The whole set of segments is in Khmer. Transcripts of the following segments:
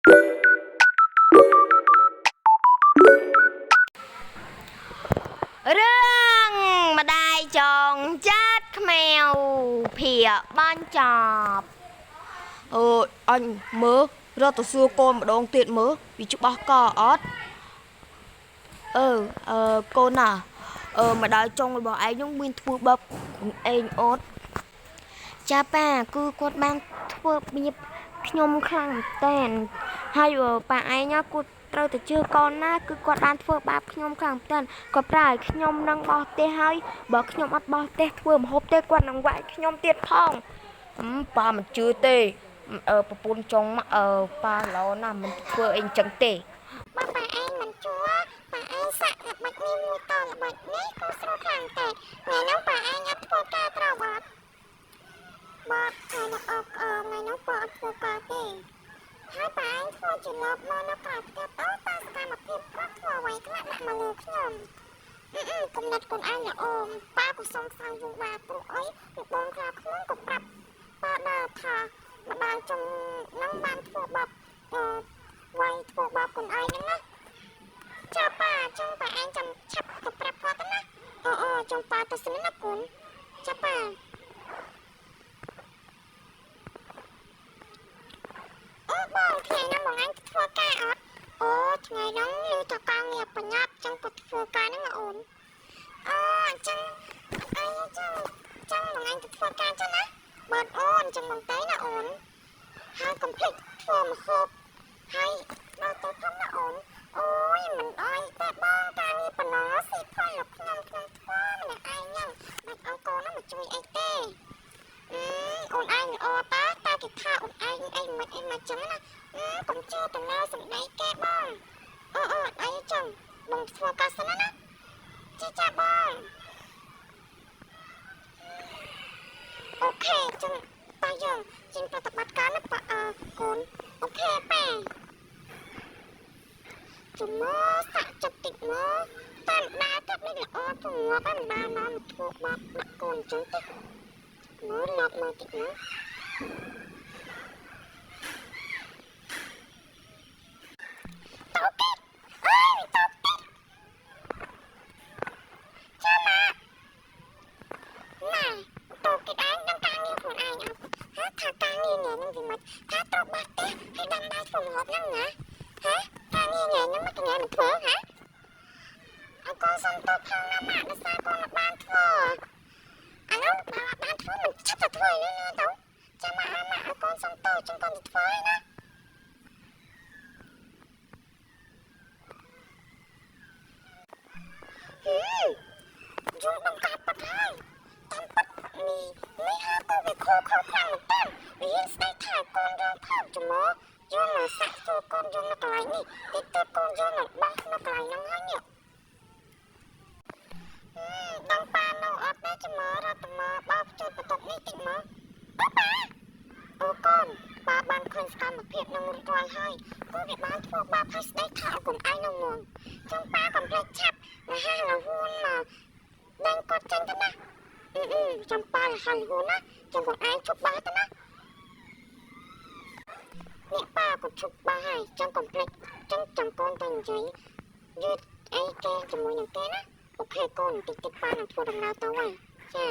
រឿងម្ដាយចងចាត់ខ្មៅភាកបញ្ចប់អញមើលរត់ទៅសួរកូនម្ដងទៀតមើលវាច្បាស់កអត់កូនណាម្ដាយចុងរបស់ឯងនោះមានធ្វើបាបអេងអត់ចាប៉ាគឺគាត់បានធ្វើបៀបខ្ញុំខ្លាំងតែនហើយប៉ាឯងគាត់ត្រូវតែជឿកូនណាគឺគាត់បានធ្វើបាបខ្ញុំខ្លាំងតែនគាត់ប្រើឲ្យខ្ញុំនឹងបោះទេហើយបើខ្ញុំអត់បោះទេធ្វើម្ហូបទេគាត់នឹងវាយខ្ញុំទៀតផងប៉ាមិនជឿទេប្រពន្ធចុងប៉ាឡូណាមិនធ្វើអីចឹងទេបើប៉ាឯងមិនជឿប៉ាឯងសាក់ល្បិចនេះមួយតល្បិចនេះក៏ស្រួលខ្លាំងតែថ្ងៃនោះប៉ាឯងអត់ធ្វើការត្រូវបាត់ថ្ងៃនោះថ្ងៃនោះប៉ាអត់ធ្វើការទេហើយប៉ាឯងធ្វើជាលបមកនៅក្រៅផ្ទះតើសកម្មភាពគាត់ធ្វើអ្វីខ្លះដាក់មកលើខ្ញុំកំណត់ខ្លួនឯងល្អប៉ាក៏សុំសៅយូរបាទព្រោះអីពីបងក្រៅខ្លួនក៏ប្រាប់ប៉ាដែរថាម្ដាយចុងនឹងបានធ្វើបាបវាយធ្វើបាបខ្លួនឯងហ្នឹងណាចាប៉ាចុងប៉ាឯងចាំឆាប់ទៅប្រាប់គាត់ទៅណាចុងប៉ាទៅស្មានណាគុណចាប៉ាបងថ្ងៃហ្នឹងបងឯងធ្វើការអត់ថ្ងៃហ្នឹងលើតកងងារបញ្ញាប់ចឹងគាត់ធ្វើការហ្នឹងអូនអញ្ចឹងបងឯងទៅធ្វើការចឹងណាបាទអូនចឹងបងទៅណាអូនហើយកុំភ្លេចធ្វើម្ហូបហើយដល់ទៅផងណាអូនអូយមិនអើយតែបងការងារប៉ុណ្ណោះសេះផលរបស់ខ្ញុំធ្វើម្នាក់ឯងហ្នឹងមិនអត់កូនហ្នឹងមកជួយអីទេអូនឯងល្អតាគេថាអូនឯងមិនមកចឹងណាកុំជឿតំណសម្ដីគេបងអីចឹងបងធ្វើការសិនណាចាបងអូខេចឹងតើយើងចេញប្រតិបត្តិការណាកូនអូខេប៉ាជំនួសសាក់ចិត្តតិចមកតាមដាទឹកនេះល្អទៅងាប់ហើយមិនបានមកធ្វើបាបដាក់កូនចឹងទេមើលឡប់មកតិចណាថាការងារនេះនឹងវាមិនថាត្រូវបាត់ទេហើយដល់ដៃធ្វើម្ហូបហ្នឹងណាការងារនេះនឹងមិនធ្វើហ៎អកូនសំតបផងណាម៉ាក់ដោយសារកូនបានធ្វើអានោះបានធ្វើមិនឆាប់ទៅធ្វើនេះទៅចាំម៉ាក់អកូនសំតបចឹងកូនទៅធ្វើណាយល់បង្កើតបាត់ហើយតាមបាត់នេះហាទៅវាខកខ្លាំងមែនវាស្ដីថាកូនយើងថើបចំមកយើងមកសាក់ចូលកូនយើងនៅកន្លែងនេះទៅកូនយើងនឹងបោះនៅកន្លែងហ្នឹងហើយនេះដល់ប៉ានៅអត់ទេចំមករត់មកបោះចូលបន្ទប់នេះតិចមកប៉ាអូកូនប៉ាបានឃើញសកម្មភាពនឹងរួចរាល់ហើយព្រោះវាបានធ្វើបាបហើយស្ដីថាកូនឯងនៅងងចឹងប៉ាកំភ្លេចឆាប់រហ័សរហួនមកដឹងគាត់ចេញទៅណាចាំប៉ាហើយហូនណាចាំគាត់ឯងជប់បាទៅណាអ្នកប៉ាក៏ជប់បាហើយចាំកុំភ្លេចចាំកូនទៅនិយាយយឺតអីគេជាមួយនឹងគេណាអូខេកូនតិចប៉ានឹងធ្វើដំណើរទៅហើយចា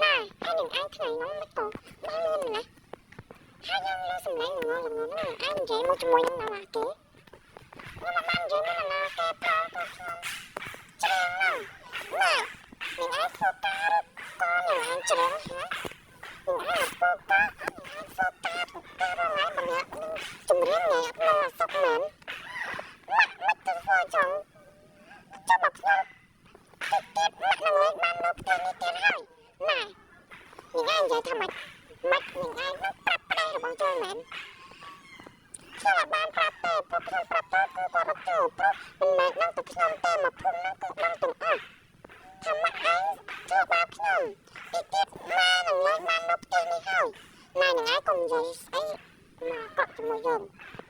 ណែហើយនឹងឯងថ្ងៃនោះមិនទៅបានលឿនណាហើយយើងលើសម្លេងងងឯងនិយាយមកជាមួយនឹងណាគេខ្ញុំមិនបាននិយាយនឹងណាគេប៉ាទៅខ្ញុំច្រើនណាស់ណែនឹងឯងធ្វើការកូននឹងឯងច្រើនហ៎នឹងឯងធ្វើការធ្វើការម្នាក់ជំរាបអ្នកក្នុងសុខមែនមកទៅធ្វើចឹងចាំមកខ្ញុំទៀតមកនឹងលេងបាននៅផ្ទះនេះទៀតហើយណែនឹងឯងនិយាយថាម៉េចនឹងឯងប្រាប់ប្តីរបស់យើងមែនខ្ញុំបានប្រាប់ទេព្រោះខ្ញុំប្រាប់ទៅគឺគាត់រត់ចូលព្រោះមិនមែននឹងទៅខ្ញុំទេមកភូមិនឹងគឺដឹងទាំងអស់ថាម៉េចឯងធ្វើបាបខ្ញុំទៀតម៉ែនឹងលេងបាននៅផ្ទះនេះហើយម៉ែនឹងឯងកុំនិយាយស្អីមកកត់ជាមួយយើង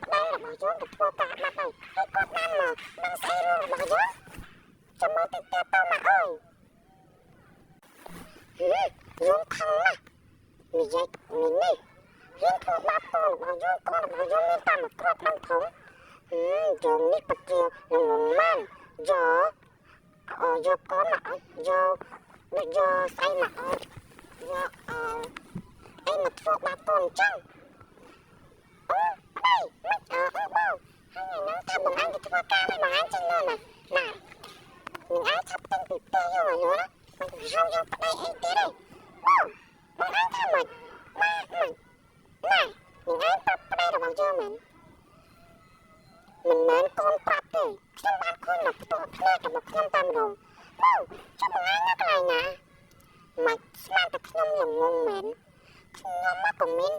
ប្តីរបស់យើងទៅធ្វើការបាត់ហើយគាត់បានមកដឹងស្អីរបស់យើងចាំមកទៅទៅមកអើយយើងខំណាស់និយាយនេះ ហ៊ានធ្វើបាបកូនរបស់យើងមានតាមមកគ្រាប់ក្នុងធំយើងនេះពិតជានឹងងងមែនយកកូនមកយកស្អីមកយកអីមកធ្វើបាបកូនចឹងអូប្តីមិនបងហើយនឹងថាបងអញទៅធ្វើការមិនបងអញចេញនោះណានឹងឯងឆាប់ទិញពីផ្ទះយកឲ្យណាមិនហៅយកប្តីអីទៀតទេបងអញថាមិនណានឹងឯងប្រាប់ប្តីរបស់យើងមិនមែនកូនប្រាប់ទេខ្ញុំបានឃើញមកផ្ទាល់ភ្នែករបស់ខ្ញុំតាមរងចាំបងឯងនៅកន្លែងណាមិនស្មានតែខ្ញុំល្ងងមែនខ្ញុំមកក៏មាន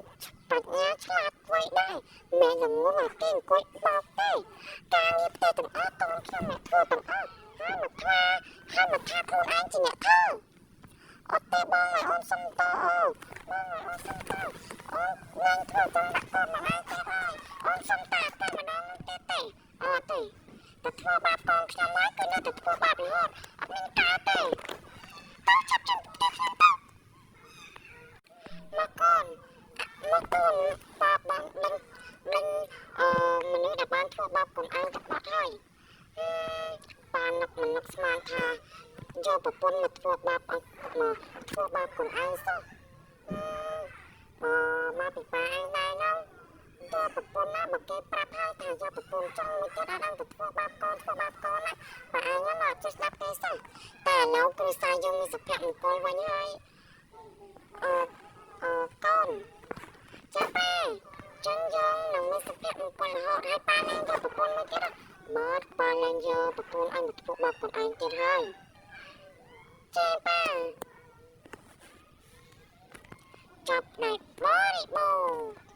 ប្រាជ្ញាឆ្លាតវៃដែរមិនល្ងងឲ្យគេអង្គុយបោកទេការងារផ្ទះទាំងអស់តូនខ្ញុំអ្នកធ្វើទាំងអស់ហើយមកថាខ្លួនឯងជាអ្នកធ្វើអត់ទេបងឲ្យអូនសុំតបងឲ្យអូនសុំតអូននឹងធ្វើទៅដាក់កូនមកឯងទេហើយអូនសុំតាតែម្ដងទេអត់ទេតែធ្វើបាបកូនខ្ញុំមកគឺនៅតែធ្វើបាបរហូតអត់មានការទេតើចាប់ចាំផ្ទះខ្ញុំទៅមកកូនបាបបានដឹងមនុស្សដែលបានធ្វើបាបកូនឯងទៅបាត់ហើយបាននឹកស្មានថាយកប្រពន្ធមកធ្វើបាបកូនឯងសោះមកពីប៉ាឯងដែរណាយកប្រពន្ធណាមកគេប្រាប់ហើយថាយកប្រពន្ធចង់មួយទៀតដល់ទៅធ្វើបាបកូនណាប៉ាឯងណាចេះស្ដាប់ទេសោះតែនៅគ្រួសារយើងមានសុភមង្គលវិញហើយកូនចាប៉ាចឹងយើងនឹងមានសុភមង្គលរហូតហើយប៉ានឹងយកប្រពន្ធមួយទៀតបាទប៉ានឹងយកប្រពន្ធអញទៅធ្វើបាបកូនឯងទៀតហើយចាប៉ាចាប់ណែបរិបូរ